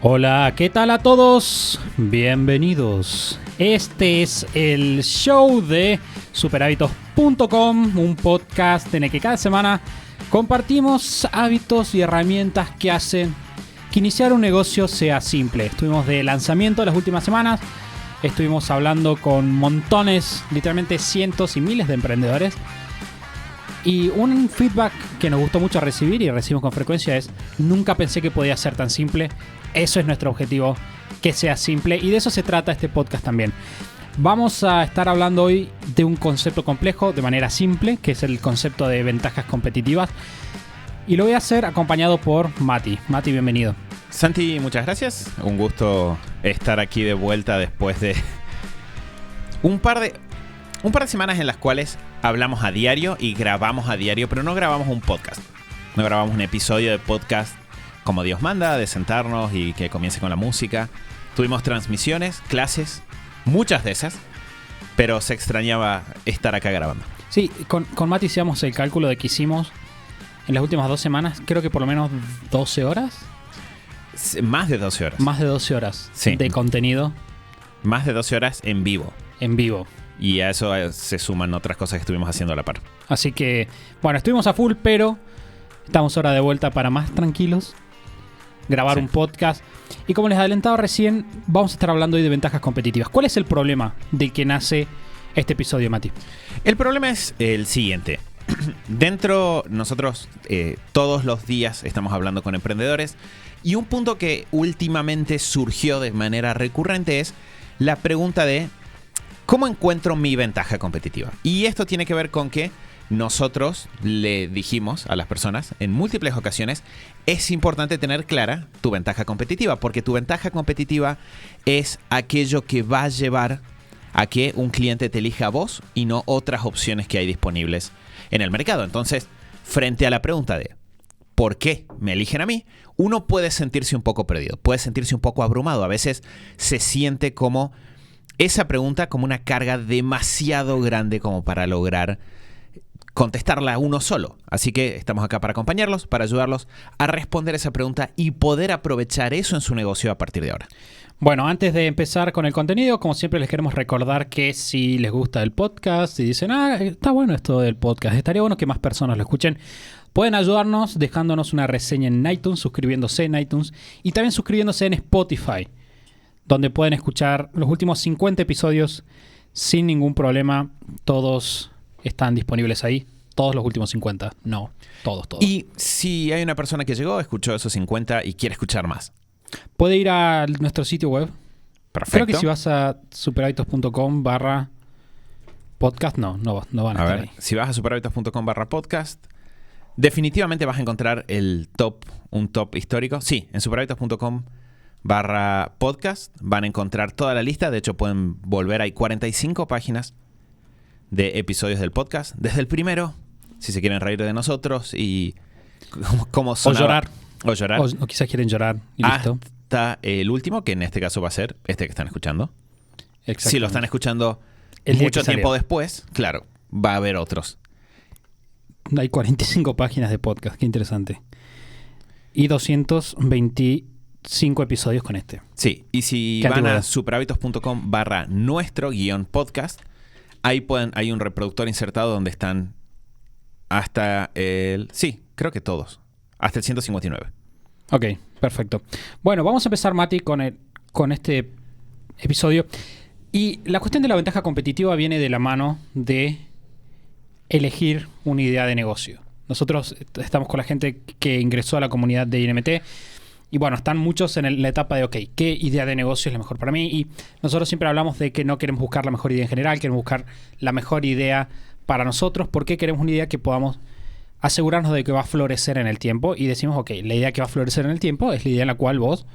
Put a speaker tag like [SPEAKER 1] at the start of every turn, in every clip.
[SPEAKER 1] Hola, ¿qué tal a todos? Bienvenidos. Este es el show de superhábitos.com, un podcast en el que cada semana compartimos hábitos y herramientas que hacen que iniciar un negocio sea simple. Estuvimos de lanzamiento las últimas semanas, estuvimos hablando con montones, literalmente cientos y miles de emprendedores. Y un feedback que nos gustó mucho recibir y recibimos con frecuencia es: nunca pensé que podía ser tan simple. Eso es nuestro objetivo, que sea simple, y de eso se trata este podcast también. Vamos a estar hablando hoy de un concepto complejo de manera simple, que es el concepto de ventajas competitivas. Y lo voy a hacer acompañado por Mati. Mati, bienvenido.
[SPEAKER 2] Santi, muchas gracias. Un gusto estar aquí de vuelta después de un par de semanas en las cuales hablamos a diario y grabamos a diario, pero no grabamos un podcast. No grabamos un episodio de podcast como Dios manda, de sentarnos y que comience con la música. Tuvimos transmisiones, clases, muchas de esas, pero se extrañaba estar acá grabando.
[SPEAKER 1] Sí, con Mati hicimos el cálculo de que hicimos en las últimas 2 semanas, creo que por lo menos 12 horas.
[SPEAKER 2] Más de 12 horas.
[SPEAKER 1] Más de 12 horas
[SPEAKER 2] Sí.
[SPEAKER 1] de contenido.
[SPEAKER 2] Más de 12 horas en vivo.
[SPEAKER 1] En vivo.
[SPEAKER 2] Y a eso se suman otras cosas que estuvimos haciendo a la par.
[SPEAKER 1] Así que, bueno, estuvimos a full, pero estamos ahora de vuelta para más tranquilos, grabar un podcast. Y como les adelantaba recién, vamos a estar hablando hoy de ventajas competitivas. ¿Cuál es el problema del que nace este episodio, Mati?
[SPEAKER 2] El problema es el siguiente. Nosotros todos los días estamos hablando con emprendedores, y un punto que últimamente surgió de manera recurrente es la pregunta de ¿cómo encuentro mi ventaja competitiva? Y esto tiene que ver con que nosotros le dijimos a las personas en múltiples ocasiones: es importante tener clara tu ventaja competitiva, porque tu ventaja competitiva es aquello que va a llevar a que un cliente te elija a vos y no otras opciones que hay disponibles en el mercado. Entonces, frente a la pregunta de ¿por qué me eligen a mí?, uno puede sentirse un poco perdido, puede sentirse un poco abrumado. A veces se siente como esa pregunta como una carga demasiado grande como para lograr contestarla a uno solo. Así que estamos acá para acompañarlos, para ayudarlos a responder esa pregunta y poder aprovechar eso en su negocio a partir de ahora.
[SPEAKER 1] Bueno, antes de empezar con el contenido, como siempre les queremos recordar que si les gusta el podcast y dicen, está bueno esto del podcast, estaría bueno que más personas lo escuchen, pueden ayudarnos dejándonos una reseña en iTunes, suscribiéndose en iTunes y también suscribiéndose en Spotify, donde pueden escuchar los últimos 50 episodios sin ningún problema. Todos están disponibles ahí. Todos los últimos 50. No, todos.
[SPEAKER 2] Y si hay una persona que llegó, escuchó esos 50 y quiere escuchar más,
[SPEAKER 1] puede ir a nuestro sitio web.
[SPEAKER 2] perfecto.
[SPEAKER 1] Creo que si vas a superhábitos.com/podcast, no van a estar ahí.
[SPEAKER 2] Si vas a superhábitos.com/podcast, definitivamente vas a encontrar un top histórico. Sí, en superhábitos.com/podcast van a encontrar toda la lista. De hecho, pueden volver. Hay 45 páginas de episodios del podcast. Desde el primero, si se quieren reír de nosotros y cómo sonaba. O llorar.
[SPEAKER 1] O quizás quieren llorar y listo.
[SPEAKER 2] Hasta el último, que en este caso va a ser este que están escuchando. Si lo están escuchando mucho tiempo después, claro, va a haber otros.
[SPEAKER 1] Hay 45 páginas de podcast, qué interesante. Y 225 episodios con este.
[SPEAKER 2] Sí, y si van a superhábitos.com/nuestro-podcast, ahí hay un reproductor insertado donde están hasta sí, creo que todos. Hasta el 159.
[SPEAKER 1] Ok, perfecto. Bueno, vamos a empezar, Mati, con este episodio. Y la cuestión de la ventaja competitiva viene de la mano de elegir una idea de negocio. Nosotros estamos con la gente que ingresó a la comunidad de INMT. Y bueno, están muchos en la etapa de, ok, ¿qué idea de negocio es la mejor para mí? Y nosotros siempre hablamos de que no queremos buscar la mejor idea en general, queremos buscar la mejor idea para nosotros, porque queremos una idea que podamos asegurarnos de que va a florecer en el tiempo. Y decimos, ok, la idea que va a florecer en el tiempo es la idea en la cual vos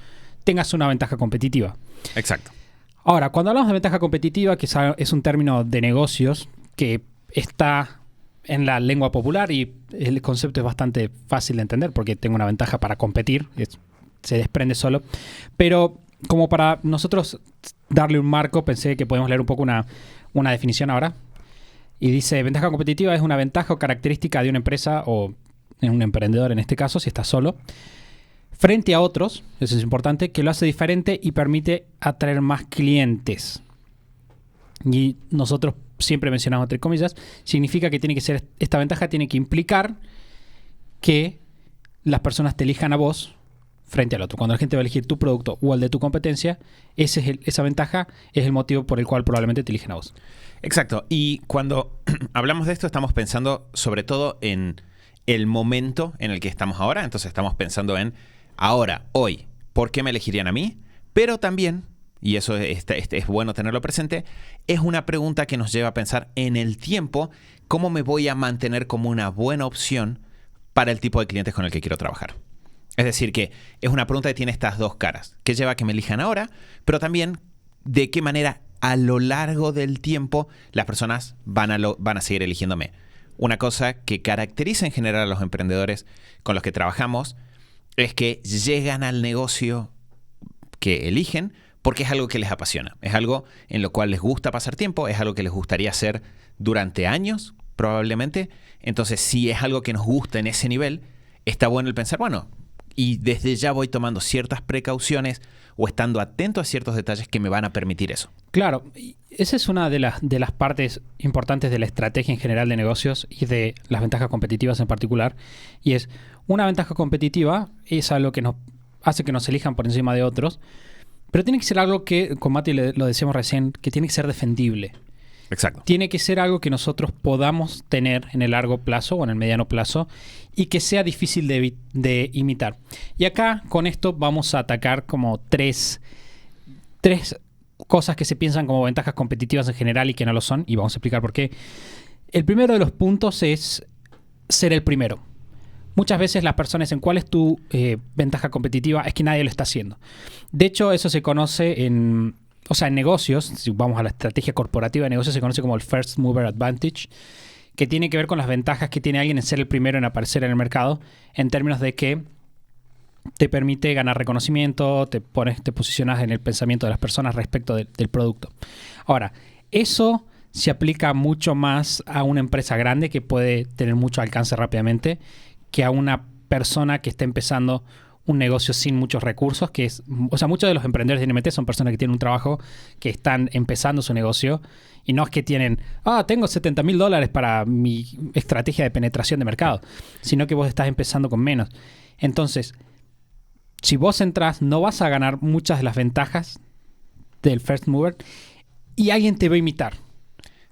[SPEAKER 1] tengas una ventaja competitiva.
[SPEAKER 2] Exacto.
[SPEAKER 1] Ahora, cuando hablamos de ventaja competitiva, que es un término de negocios que está en la lengua popular y el concepto es bastante fácil de entender porque tengo una ventaja para competir, se desprende solo. Pero como para nosotros darle un marco, pensé que podemos leer un poco una definición ahora. Y dice, ventaja competitiva es una ventaja o característica de una empresa o de un emprendedor en este caso, si está solo, frente a otros, eso es importante, que lo hace diferente y permite atraer más clientes. Y nosotros siempre mencionamos entre comillas, significa que tiene que ser, esta ventaja tiene que implicar que las personas te elijan a vos frente al otro. Cuando la gente va a elegir tu producto o el de tu competencia, esa ventaja es el motivo por el cual probablemente te eligen a vos.
[SPEAKER 2] Exacto. Y cuando hablamos de esto, estamos pensando sobre todo en el momento en el que estamos ahora. Entonces estamos pensando en ahora, hoy, ¿por qué me elegirían a mí? Pero también, y eso es bueno tenerlo presente, es una pregunta que nos lleva a pensar en el tiempo, ¿cómo me voy a mantener como una buena opción para el tipo de clientes con el que quiero trabajar? Es decir, que es una pregunta que tiene estas dos caras, que lleva a que me elijan ahora, pero también de qué manera a lo largo del tiempo las personas van a seguir eligiéndome. Una cosa que caracteriza en general a los emprendedores con los que trabajamos es que llegan al negocio que eligen porque es algo que les apasiona, es algo en lo cual les gusta pasar tiempo, es algo que les gustaría hacer durante años probablemente. Entonces, si es algo que nos gusta en ese nivel, está bueno el pensar, bueno, y desde ya voy tomando ciertas precauciones o estando atento a ciertos detalles que me van a permitir eso.
[SPEAKER 1] Claro, esa es una de las partes importantes de la estrategia en general de negocios y de las ventajas competitivas en particular. Y es, una ventaja competitiva es algo que nos hace que nos elijan por encima de otros, pero tiene que ser algo que, con Mati lo decíamos recién, que tiene que ser defendible.
[SPEAKER 2] Exacto.
[SPEAKER 1] Tiene que ser algo que nosotros podamos tener en el largo plazo o en el mediano plazo y que sea difícil de imitar. Y acá, con esto, vamos a atacar como tres cosas que se piensan como ventajas competitivas en general y que no lo son, y vamos a explicar por qué. El primero de los puntos es ser el primero. Muchas veces las personas dicen, ¿cuál es tu ventaja competitiva? Es que nadie lo está haciendo. De hecho, eso se conoce en negocios, si vamos a la estrategia corporativa de negocios, se conoce como el First Mover Advantage, que tiene que ver con las ventajas que tiene alguien en ser el primero en aparecer en el mercado, en términos de que te permite ganar reconocimiento, te posicionas en el pensamiento de las personas respecto del producto. Ahora, eso se aplica mucho más a una empresa grande que puede tener mucho alcance rápidamente que a una persona que está empezando un negocio sin muchos recursos, muchos de los emprendedores de NMT son personas que tienen un trabajo, que están empezando su negocio, y no es que tienen, tengo $70,000 para mi estrategia de penetración de mercado, sino que vos estás empezando con menos. Entonces, si vos entras, no vas a ganar muchas de las ventajas del first mover y alguien te va a imitar.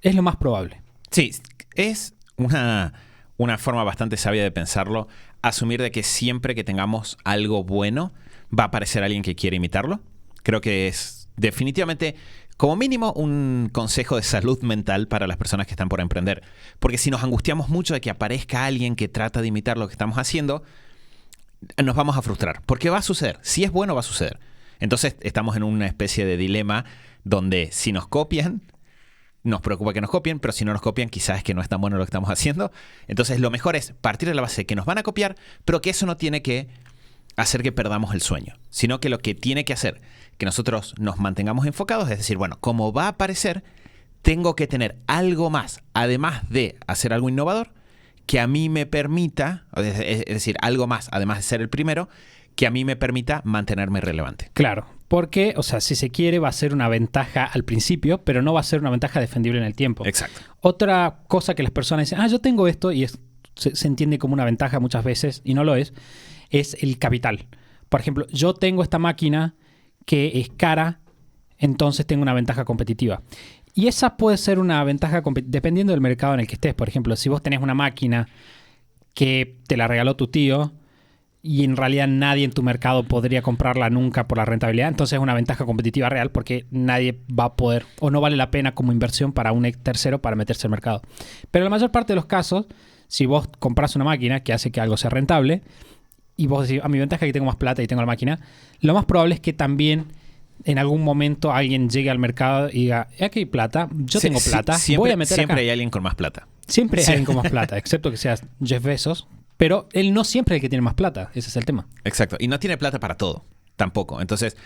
[SPEAKER 1] Es lo más probable.
[SPEAKER 2] Sí, es una forma bastante sabia de pensarlo, asumir de que siempre que tengamos algo bueno va a aparecer alguien que quiere imitarlo. Creo que es definitivamente, como mínimo, un consejo de salud mental para las personas que están por emprender. Porque si nos angustiamos mucho de que aparezca alguien que trata de imitar lo que estamos haciendo, nos vamos a frustrar. Porque va a suceder. Si es bueno, va a suceder. Entonces estamos en una especie de dilema donde si nos copian, nos preocupa que nos copien, pero si no nos copian, quizás es que no es tan bueno lo que estamos haciendo. Entonces lo mejor es partir de la base de que nos van a copiar, pero que eso no tiene que hacer que perdamos el sueño, sino que lo que tiene que hacer que nosotros nos mantengamos enfocados es decir, bueno, como va a aparecer, tengo que tener algo más, además de hacer algo innovador, que a mí me permita, es decir, algo más, además de ser el primero, que a mí me permita mantenerme relevante.
[SPEAKER 1] Claro, porque, si se quiere, va a ser una ventaja al principio, pero no va a ser una ventaja defendible en el tiempo.
[SPEAKER 2] Exacto.
[SPEAKER 1] Otra cosa que las personas dicen, yo tengo esto, y se entiende como una ventaja muchas veces, y no lo es el capital. Por ejemplo, yo tengo esta máquina que es cara, entonces tengo una ventaja competitiva. Y esa puede ser una ventaja dependiendo del mercado en el que estés. Por ejemplo, si vos tenés una máquina que te la regaló tu tío, y en realidad nadie en tu mercado podría comprarla nunca por la rentabilidad, entonces es una ventaja competitiva real porque nadie va a poder o no vale la pena como inversión para un tercero para meterse al mercado. Pero en la mayor parte de los casos, si vos compras una máquina que hace que algo sea rentable y vos decís, mi ventaja es que tengo más plata y tengo la máquina, lo más probable es que también en algún momento alguien llegue al mercado y diga, aquí hay plata, yo tengo plata, voy a meter
[SPEAKER 2] siempre
[SPEAKER 1] acá.
[SPEAKER 2] Hay alguien con más plata.
[SPEAKER 1] Siempre hay alguien con más plata, excepto que seas Jeff Bezos. Pero él no siempre es el que tiene más plata. Ese es el tema.
[SPEAKER 2] Exacto. Y no tiene plata para todo. Tampoco. Entonces,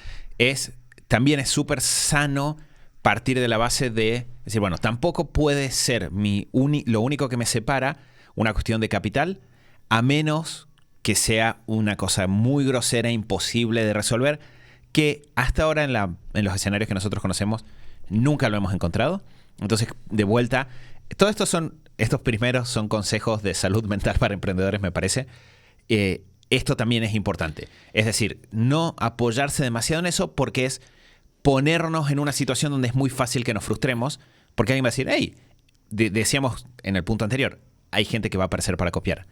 [SPEAKER 2] también es súper sano partir de la base de decir, bueno, tampoco puede ser lo único que me separa una cuestión de capital, a menos que sea una cosa muy grosera, imposible de resolver, que hasta ahora en los escenarios que nosotros conocemos nunca lo hemos encontrado. Entonces, de vuelta, estos primeros son consejos de salud mental para emprendedores, me parece. Esto también es importante. Es decir, no apoyarse demasiado en eso porque es ponernos en una situación donde es muy fácil que nos frustremos, porque alguien va a decir, hey, decíamos en el punto anterior, hay gente que va a aparecer para copiar.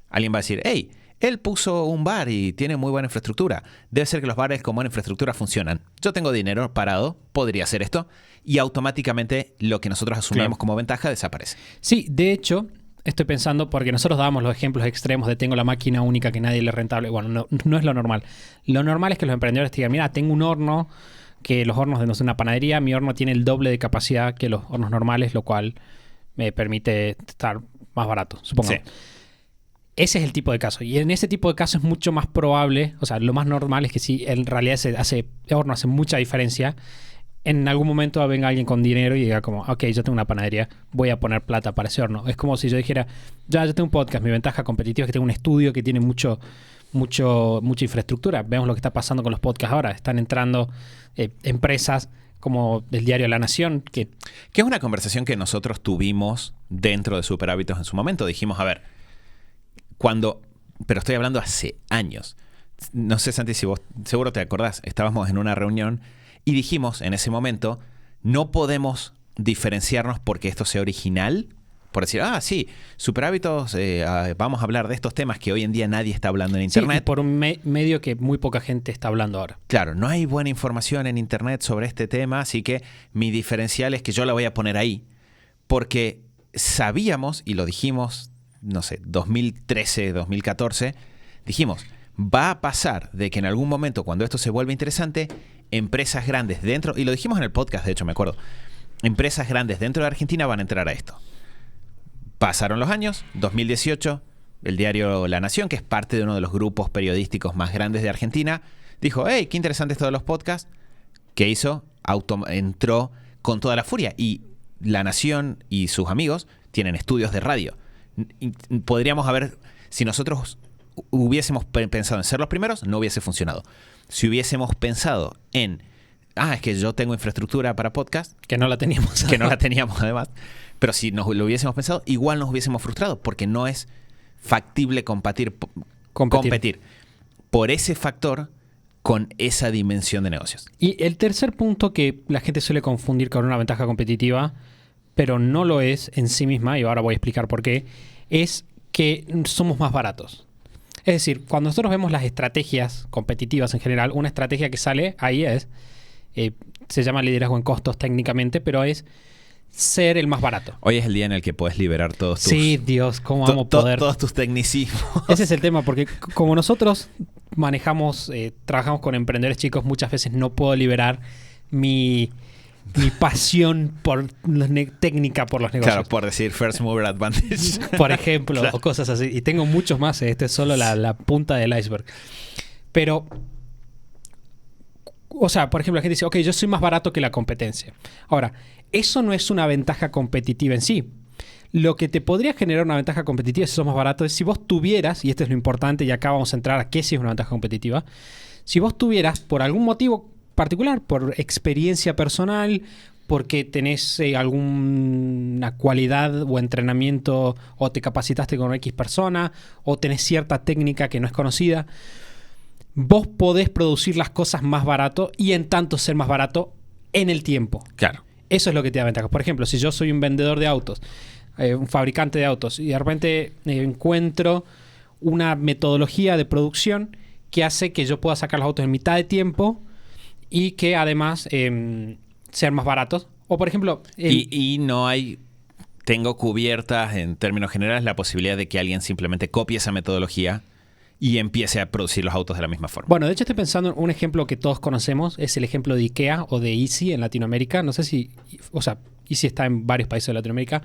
[SPEAKER 2] Alguien va a decir, hey, él puso un bar y tiene muy buena infraestructura. Debe ser que los bares con buena infraestructura funcionan. Yo tengo dinero parado, podría hacer esto, y automáticamente lo que nosotros asumimos como ventaja desaparece.
[SPEAKER 1] Sí, de hecho, estoy pensando, porque nosotros dábamos los ejemplos extremos de tengo la máquina única que nadie le es rentable. Bueno, no es lo normal. Lo normal es que los emprendedores te digan, mira, tengo un horno, que los hornos de una panadería, mi horno tiene el doble de capacidad que los hornos normales, lo cual me permite estar más barato, supongo. Sí. Ese es el tipo de caso. Y en ese tipo de caso es mucho más probable, o sea, lo más normal es que si en realidad el horno hace mucha diferencia, en algún momento venga alguien con dinero y diga como, ok, yo tengo una panadería, voy a poner plata para ese horno. Es como si yo dijera, yo tengo un podcast, mi ventaja competitiva es que tengo un estudio que tiene mucha infraestructura. Vemos lo que está pasando con los podcasts ahora. Están entrando empresas como el diario La Nación. Que
[SPEAKER 2] es una conversación que nosotros tuvimos dentro de Super Hábitos en su momento. Dijimos, a ver, pero estoy hablando hace años. No sé, Santi, si vos seguro te acordás, estábamos en una reunión y dijimos en ese momento, no podemos diferenciarnos porque esto sea original, por decir, sí, Super Hábitos, vamos a hablar de estos temas que hoy en día nadie está hablando en Internet.
[SPEAKER 1] Sí, y por un medio que muy poca gente está hablando ahora.
[SPEAKER 2] Claro, no hay buena información en Internet sobre este tema, así que mi diferencial es que yo la voy a poner ahí, porque sabíamos, y lo dijimos, no sé, 2013, 2014, dijimos, va a pasar de que en algún momento, cuando esto se vuelva interesante, empresas grandes dentro, y lo dijimos en el podcast, de hecho, me acuerdo, empresas grandes dentro de Argentina van a entrar a esto. Pasaron los años, 2018, el diario La Nación, que es parte de uno de los grupos periodísticos más grandes de Argentina, dijo, hey, qué interesante esto de los podcasts. ¿Qué hizo? Entró con toda la furia. Y La Nación y sus amigos tienen estudios de radio. Podríamos haber, si nosotros hubiésemos pensado en ser los primeros, no hubiese funcionado. Si hubiésemos pensado en, es que yo tengo infraestructura para podcast,
[SPEAKER 1] que no la teníamos
[SPEAKER 2] además, pero si nos lo hubiésemos pensado, igual nos hubiésemos frustrado porque no es factible competir por ese factor con esa dimensión de negocios.
[SPEAKER 1] Y el tercer punto que la gente suele confundir con una ventaja competitiva, pero no lo es en sí misma, y ahora voy a explicar por qué, es que somos más baratos. Es decir, cuando nosotros vemos las estrategias competitivas en general, una estrategia que sale ahí es, se llama liderazgo en costos técnicamente, pero es ser el más barato.
[SPEAKER 2] Hoy es el día en el que puedes liberar todos tus...
[SPEAKER 1] Sí, Dios, cómo vamos a poder...
[SPEAKER 2] Todos tus tecnicismos.
[SPEAKER 1] Ese es el tema, porque como nosotros trabajamos con emprendedores chicos, muchas veces no puedo liberar mi pasión por técnica por los negocios.
[SPEAKER 2] Claro, por decir first mover advantage.
[SPEAKER 1] Por ejemplo, claro. O cosas así. Y tengo muchos más. Este es solo la punta del iceberg. Pero, o sea, por ejemplo, la gente dice, ok, yo soy más barato que la competencia. Ahora, eso no es una ventaja competitiva en sí. Lo que te podría generar una ventaja competitiva si sos más barato es si vos tuvieras, y esto es lo importante, y acá vamos a entrar a qué sí es una ventaja competitiva, si vos tuvieras, por algún motivo particular, por experiencia personal, porque tenés alguna cualidad o entrenamiento, o te capacitaste con X persona, o tenés cierta técnica que no es conocida, vos podés producir las cosas más barato y en tanto ser más barato en el tiempo.
[SPEAKER 2] Claro.
[SPEAKER 1] Eso es lo que te da ventaja. Por ejemplo, si yo soy un vendedor de autos, un fabricante de autos, y de repente encuentro una metodología de producción que hace que yo pueda sacar los autos en mitad de tiempo y que además sean más baratos. O por ejemplo...
[SPEAKER 2] Y no hay... Tengo cubiertas en términos generales la posibilidad de que alguien simplemente copie esa metodología y empiece a producir los autos de la misma forma.
[SPEAKER 1] Bueno, de hecho estoy pensando en un ejemplo que todos conocemos, es el ejemplo de IKEA o de Easy en Latinoamérica. No sé si... O sea, Easy está en varios países de Latinoamérica.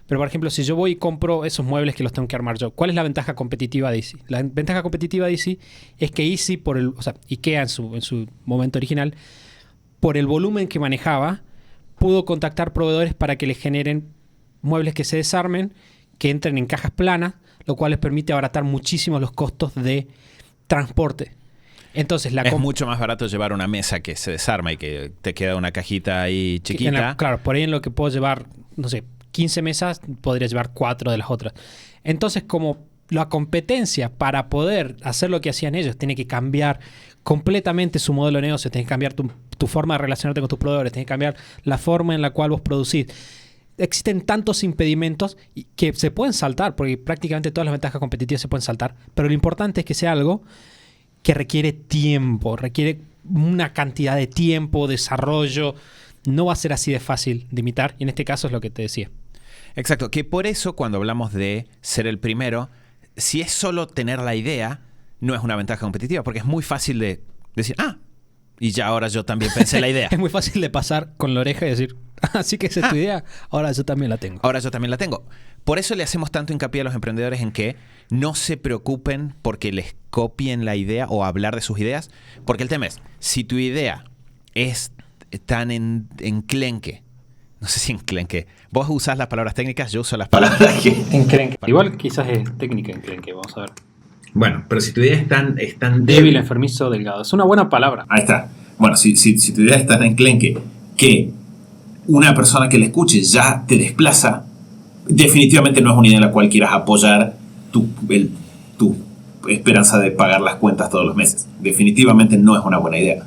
[SPEAKER 1] Pero, por ejemplo, si yo voy y compro esos muebles que los tengo que armar yo, ¿cuál es la ventaja competitiva de Easy? La ventaja competitiva de Easy es que Easy, IKEA en su momento original, por el volumen que manejaba, pudo contactar proveedores para que le generen muebles que se desarmen, que entren en cajas planas, lo cual les permite abaratar muchísimo los costos de transporte. Entonces,
[SPEAKER 2] es mucho más barato llevar una mesa que se desarma y que te queda una cajita ahí chiquita.
[SPEAKER 1] Claro, por ahí en lo que puedo llevar, no sé, 15 mesas, podría llevar 4 de las otras. Entonces, como la competencia para poder hacer lo que hacían ellos tiene que cambiar completamente su modelo de negocio, tiene que cambiar tu forma de relacionarte con tus proveedores, tiene que cambiar la forma en la cual vos producís. Existen tantos impedimentos que se pueden saltar, porque prácticamente todas las ventajas competitivas se pueden saltar, pero lo importante es que sea algo que requiere tiempo, requiere una cantidad de tiempo, desarrollo. No va a ser así de fácil de imitar, y en este caso es lo que te decía.
[SPEAKER 2] Exacto, que por eso cuando hablamos de ser el primero, si es solo tener la idea, no es una ventaja competitiva, porque es muy fácil de decir, y ya ahora yo también pensé la idea.
[SPEAKER 1] Es muy fácil de pasar con la oreja y decir, así que esa es tu idea, ahora yo también la tengo.
[SPEAKER 2] Ahora yo también la tengo. Por eso le hacemos tanto hincapié a los emprendedores en que no se preocupen porque les copien la idea o hablar de sus ideas, porque el tema es, si tu idea es tan enclenque, no sé si enclenque, vos usás las palabras técnicas, yo uso las palabras que...
[SPEAKER 1] Enclenque. Igual quizás es técnica enclenque, vamos a ver.
[SPEAKER 2] Bueno, pero si tu idea es tan
[SPEAKER 1] débil, enfermizo, delgado. Es una buena palabra.
[SPEAKER 2] Ahí está. Bueno, si tu idea es tan enclenque que una persona que la escuche ya te desplaza, definitivamente no es una idea en la cual quieras apoyar tu esperanza de pagar las cuentas todos los meses. Definitivamente no es una buena idea.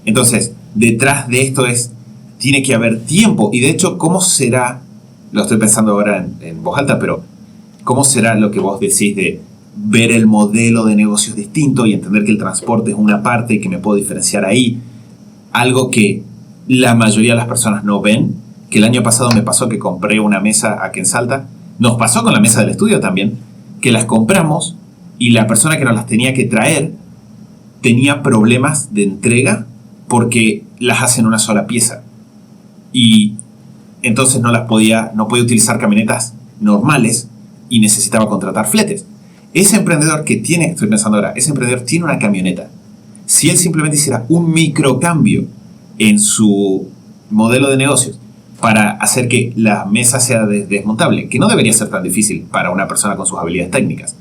[SPEAKER 2] Entonces, detrás de esto tiene que haber tiempo. Y de hecho, ¿cómo será? Lo estoy pensando ahora en voz alta, pero ¿cómo será lo que vos decís de ver el modelo de negocios distinto y entender que el transporte es una parte y que me puedo diferenciar ahí? Algo que la mayoría de las personas no ven, que el año pasado me pasó que compré una mesa aquí en Salta. Nos pasó con la mesa del estudio también, que las compramos y la persona que nos las tenía que traer tenía problemas de entrega porque las hacen una sola pieza. Y entonces no podía utilizar camionetas normales y necesitaba contratar fletes. Ese emprendedor estoy pensando ahora, ese emprendedor tiene una camioneta. Si él simplemente hiciera un microcambio en su modelo de negocios para hacer que la mesa sea desmontable, que no debería ser tan difícil para una persona con sus habilidades técnicas,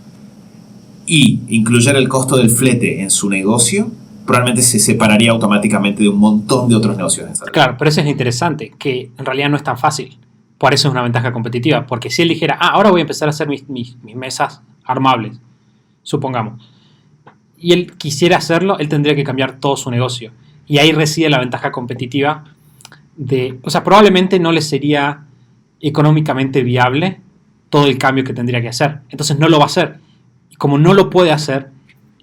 [SPEAKER 2] y incluir el costo del flete en su negocio, probablemente se separaría automáticamente de un montón de otros negocios.
[SPEAKER 1] Claro, pero eso es interesante, que en realidad no es tan fácil. Por eso es una ventaja competitiva, porque si él dijera, ahora voy a empezar a hacer mis mesas armables, supongamos, y él quisiera hacerlo, él tendría que cambiar todo su negocio. Y ahí reside la ventaja competitiva probablemente no le sería económicamente viable todo el cambio que tendría que hacer. Entonces no lo va a hacer. Y como no lo puede hacer,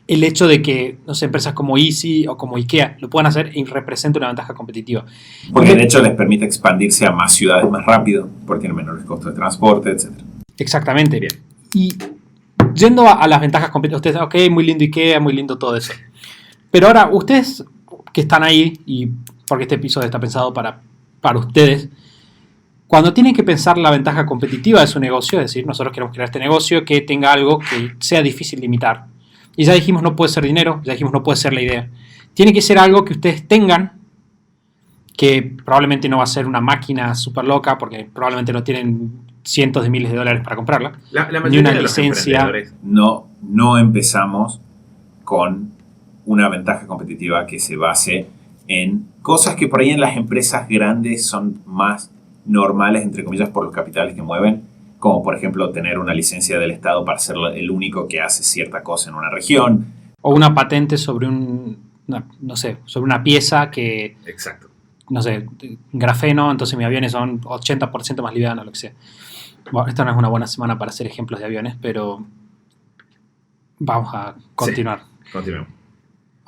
[SPEAKER 1] el hecho de que, no sé, empresas como Easy o como IKEA lo puedan hacer representa una ventaja competitiva.
[SPEAKER 2] Porque de hecho les permite expandirse a más ciudades más rápido, porque tienen menores costos de transporte, etc.
[SPEAKER 1] Exactamente. Bien. Y yendo a las ventajas competitivas, ustedes, ok, muy lindo IKEA, muy lindo todo eso. Pero ahora, ustedes que están ahí, y porque este episodio está pensado para ustedes, cuando tienen que pensar la ventaja competitiva de su negocio, es decir, nosotros queremos crear este negocio que tenga algo que sea difícil de imitar. Y ya dijimos, no puede ser dinero, ya dijimos, no puede ser la idea. Tiene que ser algo que ustedes tengan, que probablemente no va a ser una máquina súper loca, porque probablemente no tienen cientos de miles de dólares para comprarla.
[SPEAKER 2] La mayoría
[SPEAKER 1] ni una
[SPEAKER 2] de
[SPEAKER 1] licencia.
[SPEAKER 2] Los emprendedores no empezamos con una ventaja competitiva que se base en cosas que por ahí en las empresas grandes son más normales, entre comillas, por los capitales que mueven, como por ejemplo tener una licencia del Estado para ser el único que hace cierta cosa en una región.
[SPEAKER 1] O una patente sobre sobre una pieza que...
[SPEAKER 2] Exacto.
[SPEAKER 1] No sé, grafeno, entonces mis aviones son 80% más livianos, lo que sea. Bueno, esta no es una buena semana para hacer ejemplos de aviones, pero vamos a continuar.
[SPEAKER 2] Sí, continuemos.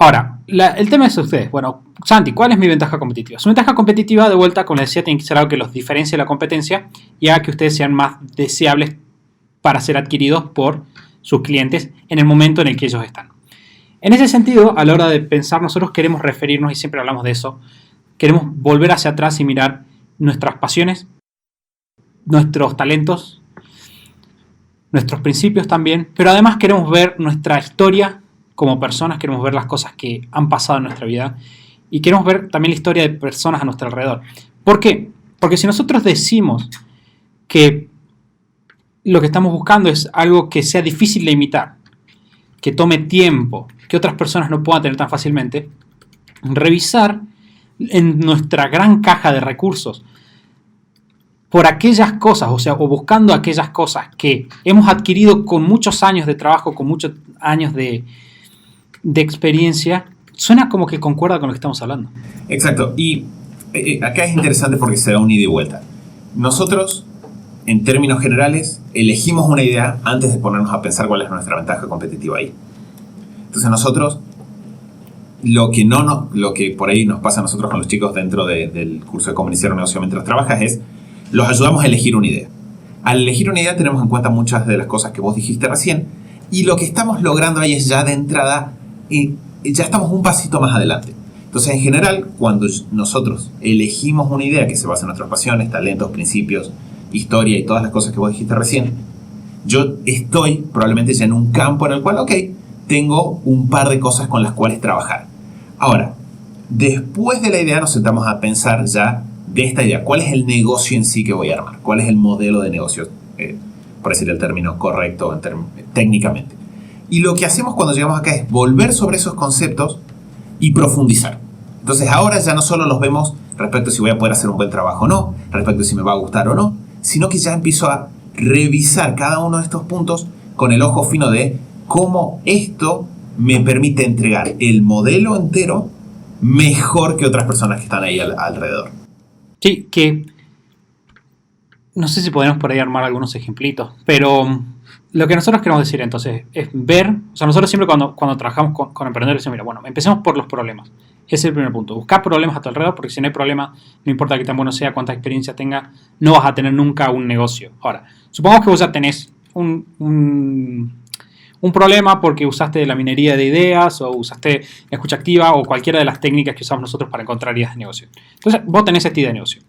[SPEAKER 1] Ahora, el tema es ustedes. Bueno, Santi, ¿cuál es mi ventaja competitiva? Su ventaja competitiva, de vuelta, como les decía, tiene que ser algo que los diferencie de la competencia y haga que ustedes sean más deseables para ser adquiridos por sus clientes en el momento en el que ellos están. En ese sentido, a la hora de pensar, nosotros queremos referirnos, y siempre hablamos de eso, queremos volver hacia atrás y mirar nuestras pasiones, nuestros talentos, nuestros principios también, pero además queremos ver nuestra historia como personas, queremos ver las cosas que han pasado en nuestra vida y queremos ver también la historia de personas a nuestro alrededor. ¿Por qué? Porque si nosotros decimos que lo que estamos buscando es algo que sea difícil de imitar, que tome tiempo, que otras personas no puedan tener tan fácilmente, revisar en nuestra gran caja de recursos por aquellas cosas, o buscando aquellas cosas que hemos adquirido con muchos años de trabajo, con muchos años de experiencia. Suena como que concuerda con lo que estamos hablando.
[SPEAKER 3] Exacto. Y acá es interesante porque se da un ida y vuelta. Nosotros, en términos generales, elegimos una idea antes de ponernos a pensar cuál es nuestra ventaja competitiva ahí. Entonces nosotros, lo que por ahí nos pasa a nosotros con los chicos dentro del curso de cómo iniciar un negocio mientras trabajas es, los ayudamos a elegir una idea. Al elegir una idea tenemos en cuenta muchas de las cosas que vos dijiste recién, y lo que estamos logrando ahí es ya de entrada, ya estamos un pasito más adelante. Entonces, en general, cuando nosotros elegimos una idea que se basa en nuestras pasiones, talentos, principios, historia y todas las cosas que vos dijiste recién, yo estoy probablemente ya en un campo en el cual, tengo un par de cosas con las cuales trabajar. Ahora, después de la idea nos sentamos a pensar ya de esta idea, ¿cuál es el negocio en sí que voy a armar? ¿Cuál es el modelo de negocio? Por decir el término correcto técnicamente. Y lo que hacemos cuando llegamos acá es volver sobre esos conceptos y profundizar. Entonces ahora ya no solo los vemos respecto a si voy a poder hacer un buen trabajo o no, respecto a si me va a gustar o no, sino que ya empiezo a revisar cada uno de estos puntos con el ojo fino de cómo esto me permite entregar el modelo entero mejor que otras personas que están ahí alrededor.
[SPEAKER 1] Sí, que no sé si podemos por ahí armar algunos ejemplitos, pero lo que nosotros queremos decir entonces es ver, nosotros siempre cuando trabajamos con emprendedores decimos, mira, empecemos por los problemas. Ese es el primer punto. Buscar problemas a tu alrededor, porque si no hay problema, no importa qué tan bueno sea, cuánta experiencia tenga, no vas a tener nunca un negocio. Ahora, supongamos que vos ya tenés un problema porque usaste la minería de ideas o usaste la escucha activa o cualquiera de las técnicas que usamos nosotros para encontrar ideas de negocio. Entonces, vos tenés esta idea de negocio.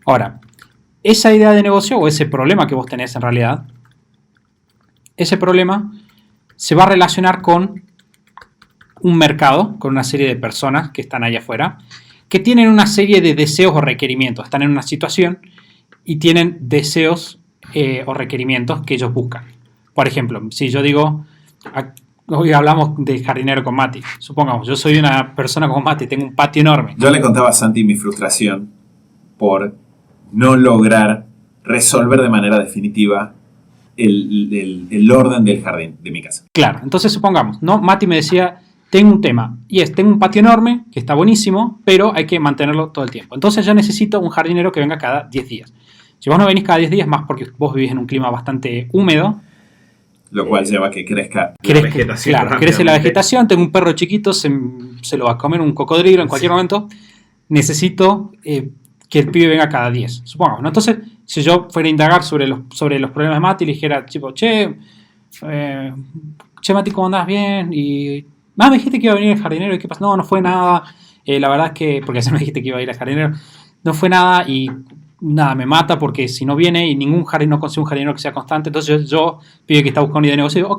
[SPEAKER 1] Ahora, esa idea de negocio o ese problema que vos tenés en realidad, ese problema se va a relacionar con un mercado, con una serie de personas que están allá afuera, que tienen una serie de deseos o requerimientos. Están en una situación y tienen deseos o requerimientos que ellos buscan. Por ejemplo, si yo digo, hoy hablamos de jardinero con Mati. Supongamos, yo soy una persona como Mati, tengo un patio enorme.
[SPEAKER 3] Yo le contaba a Santi mi frustración por no lograr resolver de manera definitiva el orden del jardín de mi casa.
[SPEAKER 1] Claro, entonces supongamos, ¿no? Mati me decía, tengo un tema, y tengo un patio enorme, que está buenísimo, pero hay que mantenerlo todo el tiempo. Entonces yo necesito un jardinero que venga cada 10 días. Si vos no venís cada 10 días, más porque vos vivís en un clima bastante húmedo,
[SPEAKER 3] lo cual lleva a que crezca
[SPEAKER 1] la vegetación. Claro, crece la vegetación, tengo un perro chiquito, se lo va a comer un cocodrilo en cualquier momento, necesito que el pibe venga cada 10, supongamos, ¿no? Entonces, si yo fuera a indagar sobre los problemas de Mati y le dijera, tipo, che, Mati, ¿cómo andás? Bien, y me dijiste que iba a venir el jardinero, ¿y qué pasa? No fue nada, la verdad es que, porque ya me dijiste que iba a ir al jardinero, no fue nada y nada, me mata porque si no viene y ningún jardinero, no consigue un jardinero que sea constante, entonces yo pibe que está buscando una idea de negocio, digo,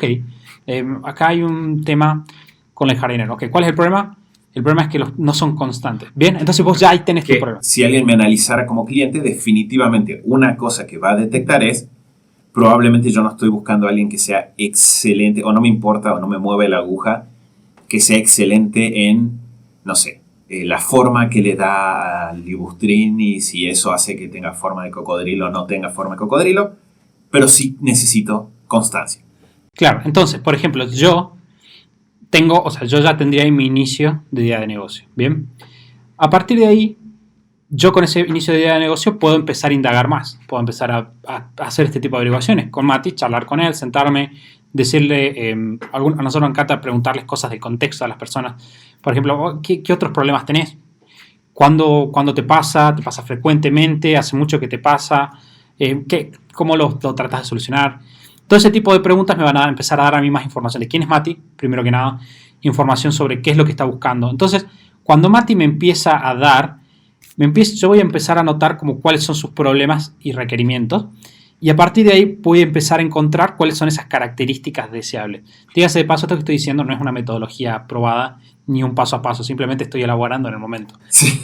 [SPEAKER 1] acá hay un tema con el jardinero, ¿cuál es el problema? El problema es que no son constantes. Bien, entonces vos ya ahí tenés tu problema.
[SPEAKER 3] Si alguien me analizara como cliente, definitivamente una cosa que va a detectar es, probablemente yo no estoy buscando a alguien que sea excelente, o no me importa, o no me mueve la aguja, que sea excelente en, no sé, la forma que le da al libustrín y si eso hace que tenga forma de cocodrilo o no tenga forma de cocodrilo, pero sí necesito constancia.
[SPEAKER 1] Claro, entonces, por ejemplo, yo ya tendría ahí mi inicio de idea de negocio, ¿bien? A partir de ahí, yo con ese inicio de idea de negocio puedo empezar a indagar más, puedo empezar a hacer este tipo de averiguaciones con Mati, charlar con él, sentarme, decirle, a nosotros nos encanta preguntarles cosas de contexto a las personas. Por ejemplo, ¿qué otros problemas tenés? ¿Cuándo te pasa? ¿Te pasa frecuentemente? ¿Hace mucho que te pasa? ¿Cómo lo tratas de solucionar? Todo ese tipo de preguntas me van a empezar a dar a mí más información de quién es Mati, primero que nada, información sobre qué es lo que está buscando. Entonces, cuando Mati me empieza a dar, yo voy a empezar a notar como cuáles son sus problemas y requerimientos, y a partir de ahí voy a empezar a encontrar cuáles son esas características deseables. Dígase de paso, esto que estoy diciendo no es una metodología probada ni un paso a paso, simplemente estoy elaborando en el momento.
[SPEAKER 3] Sí.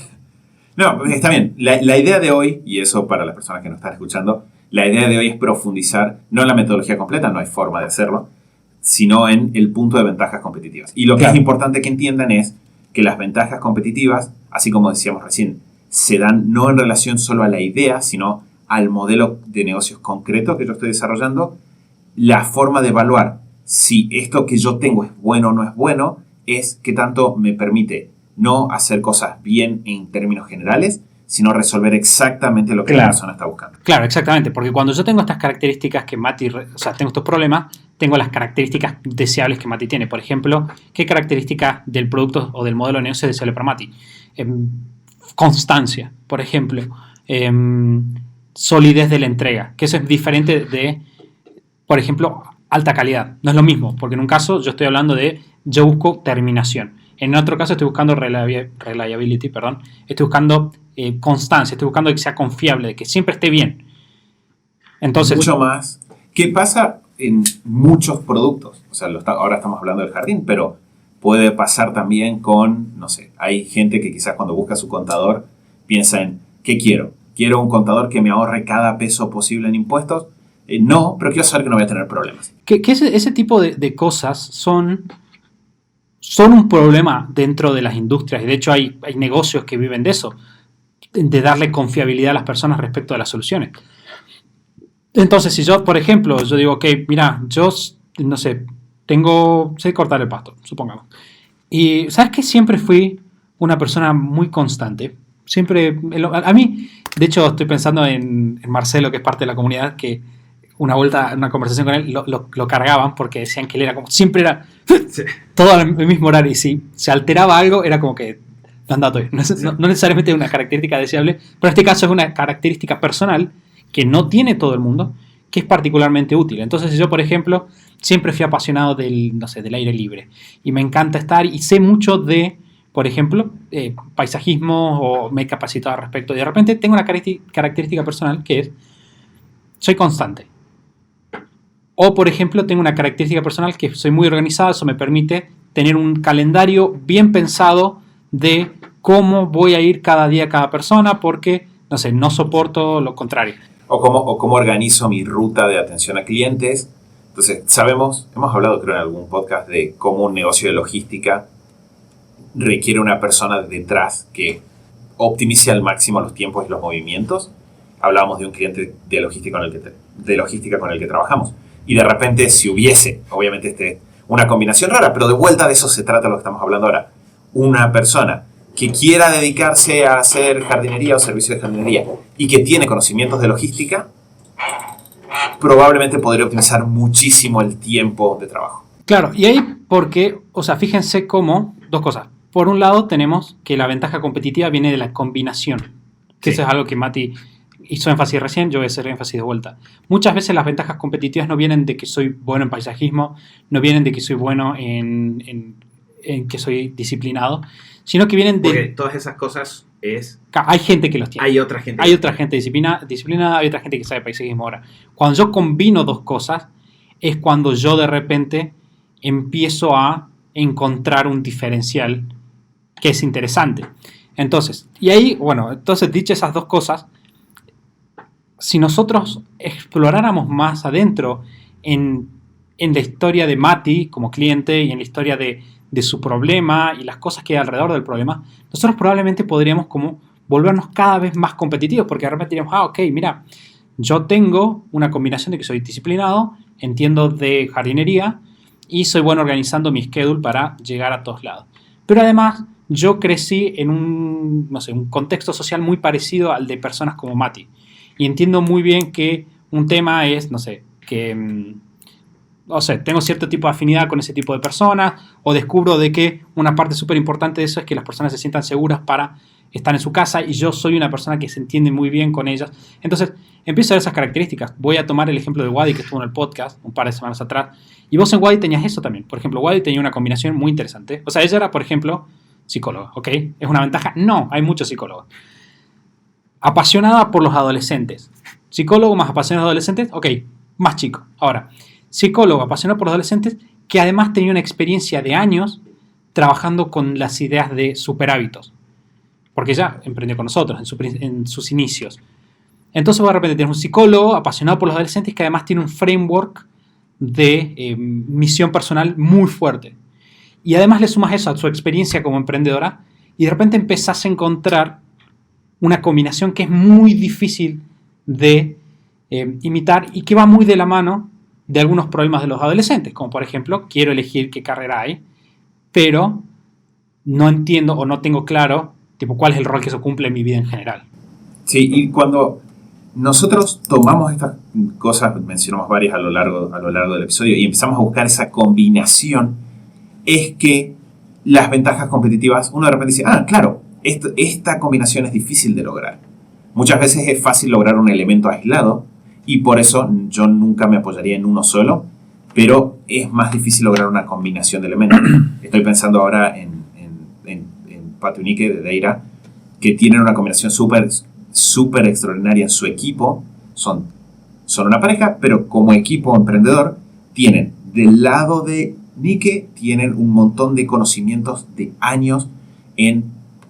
[SPEAKER 3] No, está bien. La idea de hoy, y eso para las personas que nos están escuchando, La idea de hoy es profundizar, no en la metodología completa, no hay forma de hacerlo, sino en el punto de ventajas competitivas. Y lo que es importante que entiendan es que las ventajas competitivas, así como decíamos recién, se dan no en relación solo a la idea, sino al modelo de negocios concreto que yo estoy desarrollando. La forma de evaluar si esto que yo tengo es bueno o no es bueno es qué tanto me permite no hacer cosas bien en términos generales, sino resolver exactamente lo que la persona está buscando.
[SPEAKER 1] Claro, exactamente, porque cuando yo tengo estas características que Mati, o sea, tengo estos problemas, tengo las características deseables que Mati tiene. Por ejemplo, ¿qué características del producto o del modelo de negocio es deseable para Mati? Constancia, por ejemplo. Solidez de la entrega, que eso es diferente de, por ejemplo, alta calidad. No es lo mismo, porque en un caso yo estoy hablando de, yo busco terminación. En otro caso estoy buscando reliability, estoy buscando constancia, estoy buscando que sea confiable, que siempre esté bien. Entonces,
[SPEAKER 3] mucho más. ¿Qué pasa en muchos productos? O sea, ahora estamos hablando del jardín, pero puede pasar también con, no sé, hay gente que quizás cuando busca su contador piensa en, ¿qué quiero? ¿Quiero un contador que me ahorre cada peso posible en impuestos? No, pero quiero saber que no voy a tener problemas.
[SPEAKER 1] Que ese tipo de cosas son un problema dentro de las industrias. Y de hecho hay negocios que viven de eso, de darle confiabilidad a las personas respecto de las soluciones. Entonces, si yo, por ejemplo, yo digo, ok, mira, yo, no sé, sé cortar el pasto, supongamos. Y, ¿sabes qué? Siempre fui una persona muy constante. Siempre, a mí, de hecho, estoy pensando en Marcelo, que es parte de la comunidad, que una vuelta, una conversación con él, lo cargaban porque decían que él era como, siempre era todo al mismo horario, y si se alteraba algo, era como que no andaba todo. No necesariamente es una característica deseable, pero en este caso es una característica personal que no tiene todo el mundo, que es particularmente útil. Entonces, yo, por ejemplo, siempre fui apasionado del aire libre, y me encanta estar, y sé mucho de, por ejemplo, paisajismo, o me he capacitado al respecto, y de repente tengo una característica personal que es, soy constante. O, por ejemplo, tengo una característica personal que soy muy organizado, eso me permite tener un calendario bien pensado de cómo voy a ir cada día a cada persona, porque, no sé, no soporto lo contrario.
[SPEAKER 3] O cómo organizo mi ruta de atención a clientes. Entonces, hemos hablado creo en algún podcast de cómo un negocio de logística requiere una persona detrás que optimice al máximo los tiempos y los movimientos. Hablábamos de un cliente de logística con el que trabajamos. Y de repente, si hubiese, obviamente, una combinación rara, pero de vuelta de eso se trata lo que estamos hablando ahora. Una persona que quiera dedicarse a hacer jardinería o servicio de jardinería y que tiene conocimientos de logística, probablemente podría optimizar muchísimo el tiempo de trabajo.
[SPEAKER 1] Claro, y ahí porque, o sea, fíjense cómo, dos cosas. Por un lado tenemos que la ventaja competitiva viene de la combinación, que eso es algo que Mati hizo énfasis recién, yo voy a hacer énfasis de vuelta. Muchas veces las ventajas competitivas no vienen de que soy bueno en paisajismo, no vienen de que soy bueno en que soy disciplinado, sino que vienen de...
[SPEAKER 2] Porque todas esas cosas es...
[SPEAKER 1] Hay gente que los tiene.
[SPEAKER 2] Hay otra gente
[SPEAKER 1] disciplinada, hay otra gente que sabe paisajismo ahora. Cuando yo combino dos cosas, es cuando yo de repente empiezo a encontrar un diferencial que es interesante. Entonces, y ahí, bueno, entonces dichas esas dos cosas, si nosotros exploráramos más adentro en la historia de Mati como cliente y en la historia de su problema y las cosas que hay alrededor del problema, nosotros probablemente podríamos como volvernos cada vez más competitivos, porque de repente diríamos, ok, mira, yo tengo una combinación de que soy disciplinado, entiendo de jardinería y soy bueno organizando mi schedule para llegar a todos lados. Pero además, yo crecí en un contexto social muy parecido al de personas como Mati. Y entiendo muy bien que un tema es, tengo cierto tipo de afinidad con ese tipo de personas, o descubro de que una parte súper importante de eso es que las personas se sientan seguras para estar en su casa, y yo soy una persona que se entiende muy bien con ellas. Entonces, empiezo a ver esas características. Voy a tomar el ejemplo de Wadi, que estuvo en el podcast un par de semanas atrás, y vos en Wadi tenías eso también. Por ejemplo, Wadi tenía una combinación muy interesante. O sea, ella era, por ejemplo, psicóloga, ¿ok? ¿Es una ventaja? No, hay muchos psicólogos. Apasionada por los adolescentes. Psicólogo más apasionado de adolescentes, ok, más chico. Ahora, psicólogo apasionado por los adolescentes que además tenía una experiencia de años trabajando con las ideas de superhábitos. Porque ella emprendió con nosotros en sus inicios. Entonces de repente tienes un psicólogo apasionado por los adolescentes que además tiene un framework de misión personal muy fuerte. Y además le sumas eso a su experiencia como emprendedora y de repente empezás a encontrar una combinación que es muy difícil de imitar y que va muy de la mano de algunos problemas de los adolescentes, como por ejemplo, quiero elegir qué carrera hay, pero no entiendo o no tengo claro tipo, cuál es el rol que eso cumple en mi vida en general.
[SPEAKER 3] Sí, y cuando nosotros tomamos estas cosas, mencionamos varias a lo largo del episodio, y empezamos a buscar esa combinación, es que las ventajas competitivas, uno de repente dice, claro, esta combinación es difícil de lograr. Muchas veces es fácil lograr un elemento aislado, y por eso yo nunca me apoyaría en uno solo, pero es más difícil lograr una combinación de elementos. Estoy pensando ahora en Pato y Nike de Deira, que tienen una combinación súper extraordinaria en su equipo. Son una pareja, pero como equipo emprendedor tienen, del lado de Nike, tienen un montón de conocimientos de años en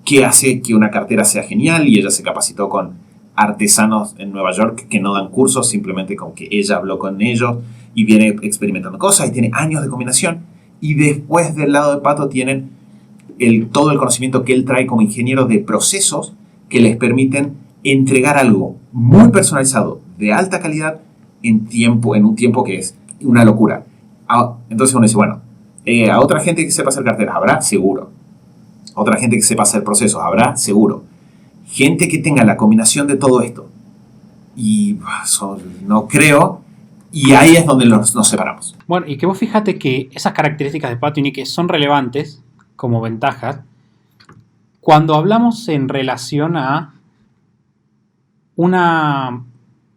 [SPEAKER 3] qué hace que una cartera sea genial, y ella se capacitó con artesanos en Nueva York que no dan cursos, simplemente con que ella habló con ellos y viene experimentando cosas y tiene años de combinación. Y después del lado de Pato tienen todo el conocimiento que él trae como ingeniero de procesos que les permiten entregar algo muy personalizado, de alta calidad, en un tiempo que es una locura. Entonces uno dice, bueno, a otra gente que sepa hacer carteras, ¿habrá? Seguro. Otra gente que sepa hacer procesos, ¿habrá? Seguro. Gente que tenga la combinación de todo esto. Y no creo. Y ahí es donde nos separamos.
[SPEAKER 1] Bueno, y que vos fíjate que esas características de Pato y Nike son relevantes como ventajas cuando hablamos en relación a una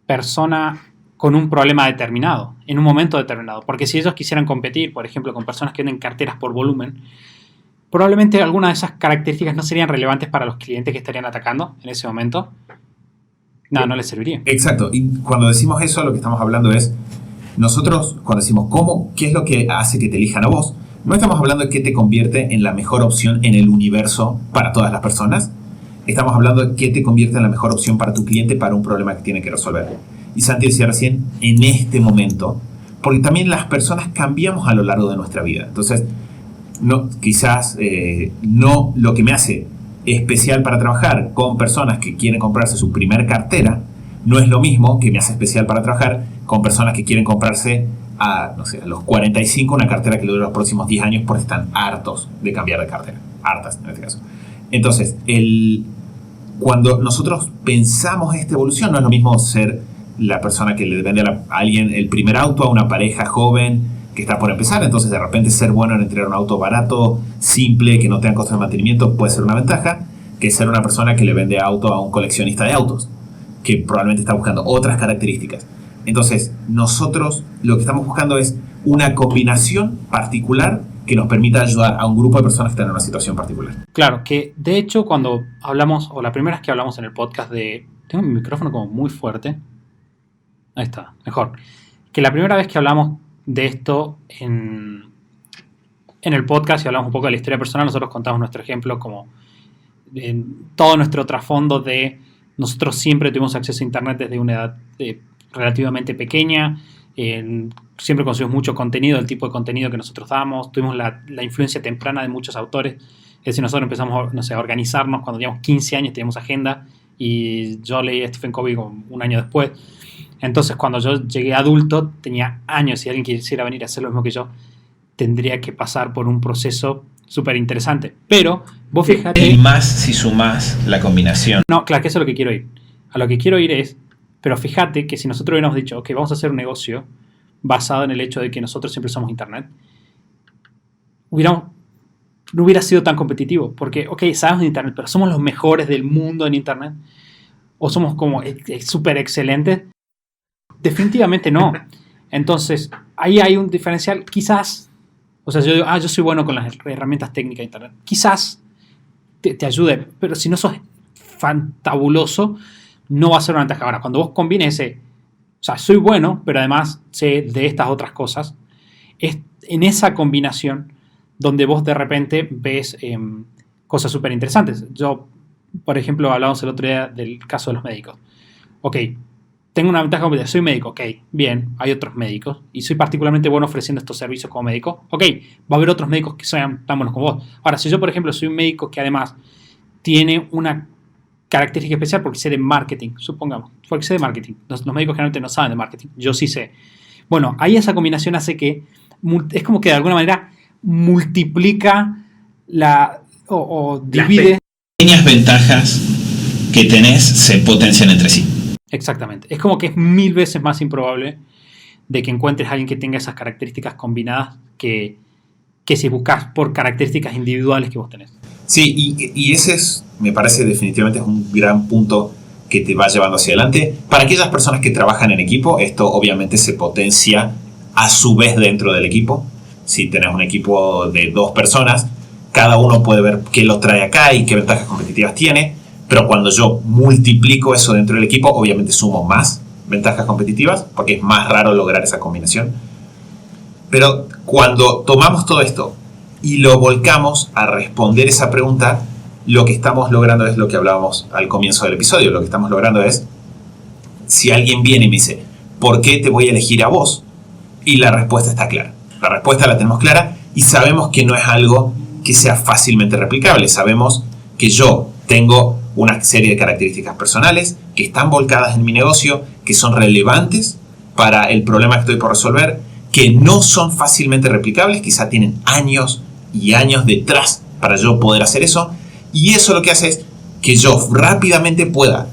[SPEAKER 1] persona con un problema determinado, en un momento determinado. Porque si ellos quisieran competir, por ejemplo, con personas que venden carteras por volumen, probablemente algunas de esas características no serían relevantes para los clientes que estarían atacando en ese momento. No les serviría.
[SPEAKER 3] Exacto. Y cuando decimos eso, lo que estamos hablando es, nosotros cuando decimos qué es lo que hace que te elijan a vos, no estamos hablando de qué te convierte en la mejor opción en el universo para todas las personas. Estamos hablando de qué te convierte en la mejor opción para tu cliente para un problema que tiene que resolver. Y Santi decía recién, en este momento, porque también las personas cambiamos a lo largo de nuestra vida. Entonces, quizás no lo que me hace especial para trabajar con personas que quieren comprarse su primer cartera no es lo mismo que me hace especial para trabajar con personas que quieren comprarse a los 45 una cartera que le dure los próximos 10 años porque están hartos de cambiar de cartera. Hartas, en este caso. Entonces, cuando nosotros pensamos esta evolución, no es lo mismo ser la persona que le vende a alguien el primer auto a una pareja joven que está por empezar. Entonces, de repente, ser bueno en entregar un auto barato, simple, que no tenga costos de mantenimiento, puede ser una ventaja, que ser una persona que le vende auto a un coleccionista de autos, que probablemente está buscando otras características. Entonces, nosotros lo que estamos buscando es una combinación particular que nos permita ayudar a un grupo de personas que están en una situación particular.
[SPEAKER 1] Claro, que de hecho cuando hablamos, o la primera vez que hablamos en el podcast de... Tengo mi micrófono como muy fuerte. Ahí está, mejor. Que la primera vez que hablamos de esto en el podcast y hablamos un poco de la historia personal, nosotros contamos nuestro ejemplo como en todo nuestro trasfondo de nosotros siempre tuvimos acceso a internet desde una edad relativamente pequeña, siempre consumimos mucho contenido, el tipo de contenido que nosotros damos, tuvimos la influencia temprana de muchos autores, es decir, nosotros empezamos a organizarnos cuando teníamos 15 años, teníamos agenda, y yo leí a Stephen Covey como un año después. Entonces cuando yo llegué adulto tenía años, si alguien quisiera venir a hacer lo mismo que yo, tendría que pasar por un proceso súper interesante. Pero vos fíjate...
[SPEAKER 2] Y más si sumás la combinación.
[SPEAKER 1] No, claro, que eso es lo que quiero ir. A lo que quiero ir es, pero fíjate que si nosotros hubiéramos dicho, ok, vamos a hacer un negocio basado en el hecho de que nosotros siempre somos internet, no hubiera sido tan competitivo. Porque, ok, sabemos de internet, pero somos los mejores del mundo en internet. O somos como súper excelentes. Definitivamente no. Entonces, ahí hay un diferencial. Quizás, o sea, yo digo, yo soy bueno con las herramientas técnicas de internet. Quizás te ayude, pero si no sos fantabuloso, no va a ser una ventaja. Ahora, cuando vos combines o sea, soy bueno, pero además sé de estas otras cosas, es en esa combinación donde vos de repente ves cosas súper interesantes. Yo, por ejemplo, hablábamos el otro día del caso de los médicos. ok, tengo una ventaja competitiva, soy médico, ok, bien, hay otros médicos y soy particularmente bueno ofreciendo estos servicios como médico, ok, va a haber otros médicos que sean tan buenos como vos. Ahora, si yo, por ejemplo, soy un médico que además tiene una característica especial porque sé de marketing, supongamos, porque sé de marketing, los médicos generalmente no saben de marketing, yo sí sé. Bueno, ahí esa combinación hace que, es como que de alguna manera multiplica o divide.
[SPEAKER 3] Las pequeñas ventajas que tenés se potencian entre sí.
[SPEAKER 1] Exactamente. Es como que es 1000 veces más improbable de que encuentres a alguien que tenga esas características combinadas que si buscas por características individuales que vos tenés.
[SPEAKER 3] Sí, y ese es, me parece definitivamente es un gran punto que te va llevando hacia adelante. Para aquellas personas que trabajan en equipo, esto obviamente se potencia a su vez dentro del equipo. Si tenés un equipo de 2 personas, cada uno puede ver qué lo trae acá y qué ventajas competitivas tiene. Pero cuando yo multiplico eso dentro del equipo, obviamente sumo más ventajas competitivas, porque es más raro lograr esa combinación. Pero cuando tomamos todo esto y lo volcamos a responder esa pregunta, lo que estamos logrando es lo que hablábamos al comienzo del episodio. Lo que estamos logrando es, si alguien viene y me dice, ¿por qué te voy a elegir a vos? Y la respuesta está clara. La respuesta la tenemos clara y sabemos que no es algo que sea fácilmente replicable. Sabemos que yo tengo una serie de características personales que están volcadas en mi negocio, que son relevantes para el problema que estoy por resolver, que no son fácilmente replicables, quizá tienen años y años detrás para yo poder hacer eso, y eso lo que hace es que yo rápidamente pueda,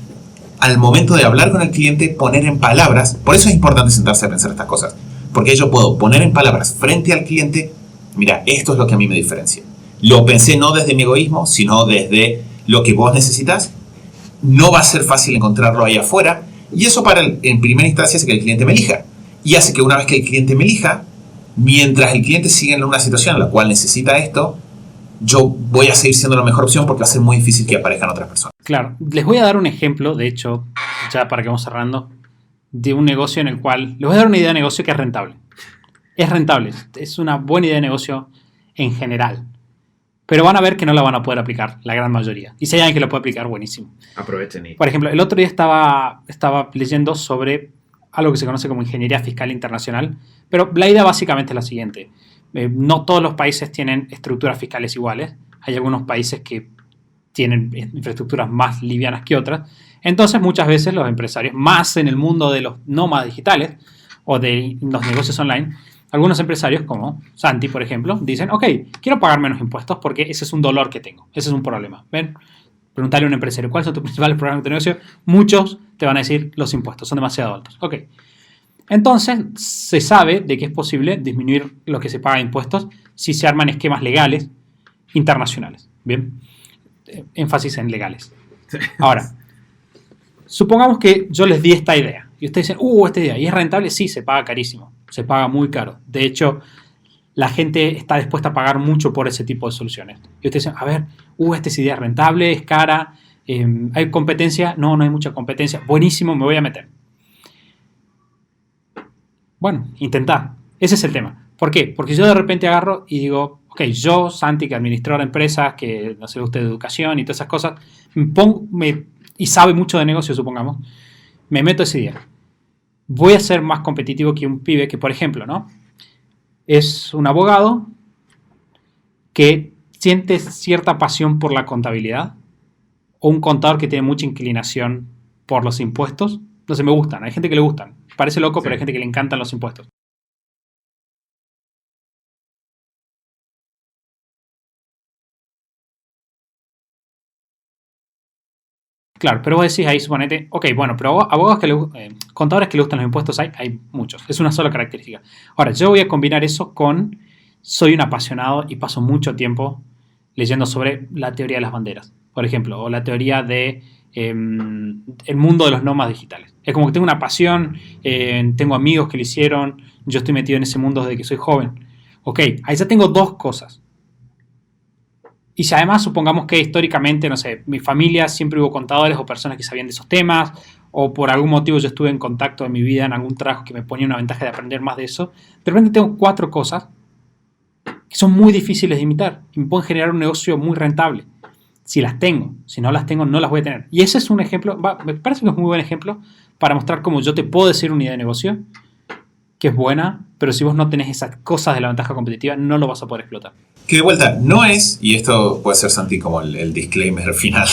[SPEAKER 3] al momento de hablar con el cliente, poner en palabras. Por eso es importante sentarse a pensar estas cosas, porque yo puedo poner en palabras frente al cliente, mira, esto es lo que a mí me diferencia. Lo pensé no desde mi egoísmo, sino desde lo que vos necesitas. No va a ser fácil encontrarlo ahí afuera, y eso en primera instancia hace que el cliente me elija, y hace que una vez que el cliente me elija, mientras el cliente sigue en una situación en la cual necesita esto, yo voy a seguir siendo la mejor opción porque va a ser muy difícil que aparezcan otras personas.
[SPEAKER 1] Claro, les voy a dar un ejemplo, de hecho, ya para que vamos cerrando, de un negocio en el cual, les voy a dar una idea de negocio que es rentable. Es rentable, es una buena idea de negocio en general. Pero van a ver que no la van a poder aplicar, la gran mayoría. Y si hay alguien que lo puede aplicar, buenísimo.
[SPEAKER 2] Aprovechen.
[SPEAKER 1] Por ejemplo, el otro día estaba leyendo sobre algo que se conoce como ingeniería fiscal internacional, pero la idea básicamente es la siguiente. No todos los países tienen estructuras fiscales iguales. Hay algunos países que tienen infraestructuras más livianas que otras. Entonces, muchas veces los empresarios, más en el mundo de los nómadas digitales o de los negocios online, algunos empresarios, como Santi, por ejemplo, dicen, ok, quiero pagar menos impuestos porque ese es un dolor que tengo, ese es un problema. ¿Ven? Preguntarle a un empresario, ¿cuáles son tus principales problemas de negocio? Muchos te van a decir, los impuestos son demasiado altos. Ok. Entonces, se sabe de que es posible disminuir lo que se paga de impuestos si se arman esquemas legales internacionales. ¿Bien? Énfasis en legales. Ahora, supongamos que yo les di esta idea y ustedes dicen, esta idea, ¿y es rentable? Sí, se paga carísimo, se paga muy caro. De hecho, la gente está dispuesta a pagar mucho por ese tipo de soluciones. Y ustedes dicen, a ver, esta idea es rentable, es cara, ¿hay competencia? No, no hay mucha competencia. Buenísimo, me voy a meter. Bueno, intentad. Ese es el tema. ¿Por qué? Porque yo de repente agarro y digo, ok, yo, Santi, que administrador de empresas, que no sé usted de educación y todas esas cosas, y sabe mucho de negocio, supongamos, me meto ese día. Voy a ser más competitivo que un pibe que, por ejemplo, ¿no? Es un abogado que siente cierta pasión por la contabilidad, o un contador que tiene mucha inclinación por los impuestos. No sé, me gustan. Hay gente que le gustan. Parece loco, sí. Pero hay gente que le encantan los impuestos. Claro, pero vos decís ahí, suponete, ok, bueno, pero contadores que le gustan los impuestos hay muchos. Es una sola característica. Ahora, yo voy a combinar eso con soy un apasionado y paso mucho tiempo leyendo sobre la teoría de las banderas, por ejemplo, o la teoría de el mundo de los nómadas digitales. Es como que tengo una pasión, tengo amigos que lo hicieron, yo estoy metido en ese mundo desde que soy joven. Ok, ahí ya tengo dos cosas. Y si además supongamos que históricamente, no sé, mi familia siempre hubo contadores o personas que sabían de esos temas, o por algún motivo yo estuve en contacto en mi vida en algún trabajo que me ponía una ventaja de aprender más de eso, de repente tengo 4 cosas que son muy difíciles de imitar y me pueden generar un negocio muy rentable. si las tengo. Si no las tengo, no las voy a tener. Y ese es un ejemplo, me parece que es un muy buen ejemplo para mostrar cómo yo te puedo decir una idea de negocio que es buena, pero si vos no tenés esas cosas de la ventaja competitiva, no lo vas a poder explotar.
[SPEAKER 3] Que de vuelta, no es, y esto puede ser, Santi, como el disclaimer final,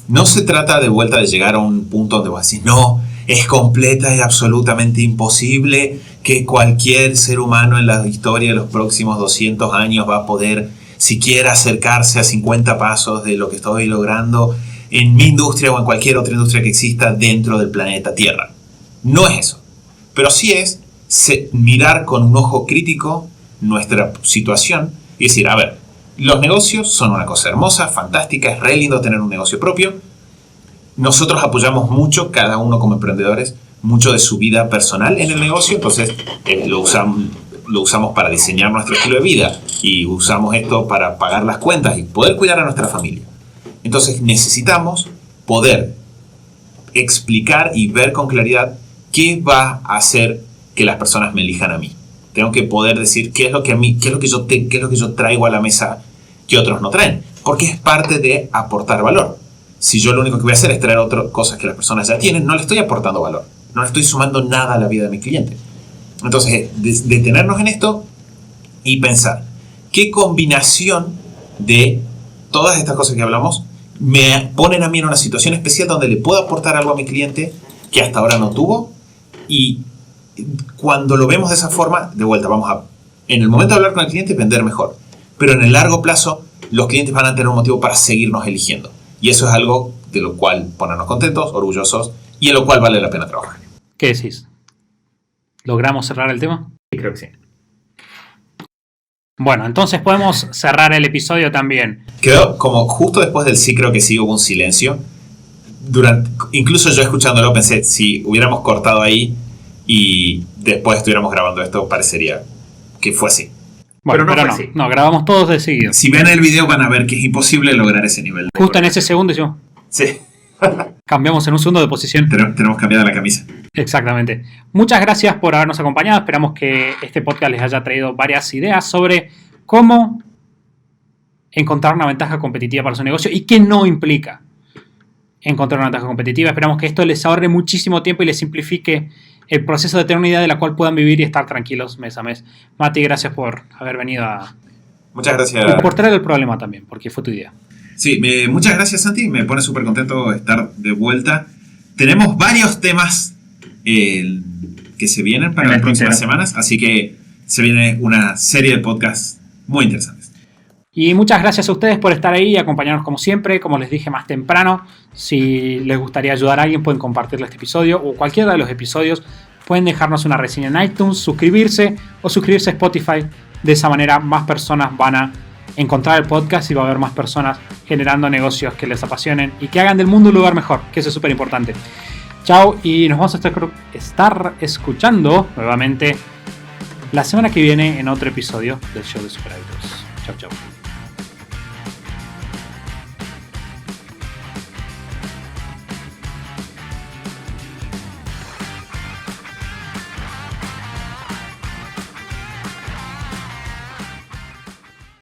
[SPEAKER 3] no se trata de vuelta de llegar a un punto donde vos decís, no, es completa y absolutamente imposible que cualquier ser humano en la historia de los próximos 200 años va a poder siquiera acercarse a 50 pasos de lo que estoy logrando en mi industria o en cualquier otra industria que exista dentro del planeta Tierra. No es eso, pero sí es mirar con un ojo crítico nuestra situación y decir, a ver, los negocios son una cosa hermosa, fantástica, es re lindo tener un negocio propio. Nosotros apoyamos mucho, cada uno como emprendedores, mucho de su vida personal en el negocio, entonces lo usamos para diseñar nuestro estilo de vida y usamos esto para pagar las cuentas y poder cuidar a nuestra familia. Entonces necesitamos poder explicar y ver con claridad qué va a hacer que las personas me elijan a mí. Tengo que poder decir qué es lo que yo traigo a la mesa que otros no traen, porque es parte de aportar valor. Si yo lo único que voy a hacer es traer otras cosas que las personas ya tienen, no le estoy aportando valor, no le estoy sumando nada a la vida de mi cliente. Entonces, detenernos en esto y pensar qué combinación de todas estas cosas que hablamos me ponen a mí en una situación especial donde le puedo aportar algo a mi cliente que hasta ahora no tuvo. Y cuando lo vemos de esa forma, de vuelta, en el momento de hablar con el cliente, vender mejor. Pero en el largo plazo, los clientes van a tener un motivo para seguirnos eligiendo. Y eso es algo de lo cual ponernos contentos, orgullosos y en lo cual vale la pena trabajar.
[SPEAKER 1] ¿Qué decís? ¿Logramos cerrar el tema?
[SPEAKER 3] Sí, creo que sí.
[SPEAKER 1] Bueno, entonces podemos cerrar el episodio también.
[SPEAKER 3] Quedó como justo después del sí, creo que sí hubo un silencio. Incluso yo escuchándolo pensé, si hubiéramos cortado ahí y después estuviéramos grabando esto, parecería que fue así.
[SPEAKER 1] Bueno, pero no, no, grabamos todos de seguido.
[SPEAKER 3] Si ven el video van a ver que es imposible lograr ese nivel.
[SPEAKER 1] Justo en ese segundo hicimos.
[SPEAKER 3] Sí.
[SPEAKER 1] Cambiamos en un segundo de posición.
[SPEAKER 3] Tenemos cambiada la camisa.
[SPEAKER 1] Exactamente. Muchas gracias por habernos acompañado. Esperamos que este podcast les haya traído varias ideas sobre cómo encontrar una ventaja competitiva para su negocio y qué no implica encontrar una ventaja competitiva. Esperamos que esto les ahorre muchísimo tiempo y les simplifique el proceso de tener una idea de la cual puedan vivir y estar tranquilos mes a mes. Mati, gracias por haber venido
[SPEAKER 3] Muchas gracias.
[SPEAKER 1] Y por traer el problema también, porque fue tu idea.
[SPEAKER 3] Sí, muchas gracias, Santi. Me pone súper contento estar de vuelta. Tenemos varios temas que se vienen para las próximas semanas, así que se viene una serie de podcasts muy interesantes.
[SPEAKER 1] Y muchas gracias a ustedes por estar ahí y acompañarnos como siempre. Como les dije más temprano, si les gustaría ayudar a alguien, pueden compartirle este episodio o cualquiera de los episodios. Pueden dejarnos una reseña en iTunes, suscribirse o suscribirse a Spotify. De esa manera más personas van a encontrar el podcast y va a haber más personas generando negocios que les apasionen y que hagan del mundo un lugar mejor, que eso es súper importante. Chao, y nos vamos a estar escuchando nuevamente la semana que viene en otro episodio del Show de Super Hábitos. Chao, chao.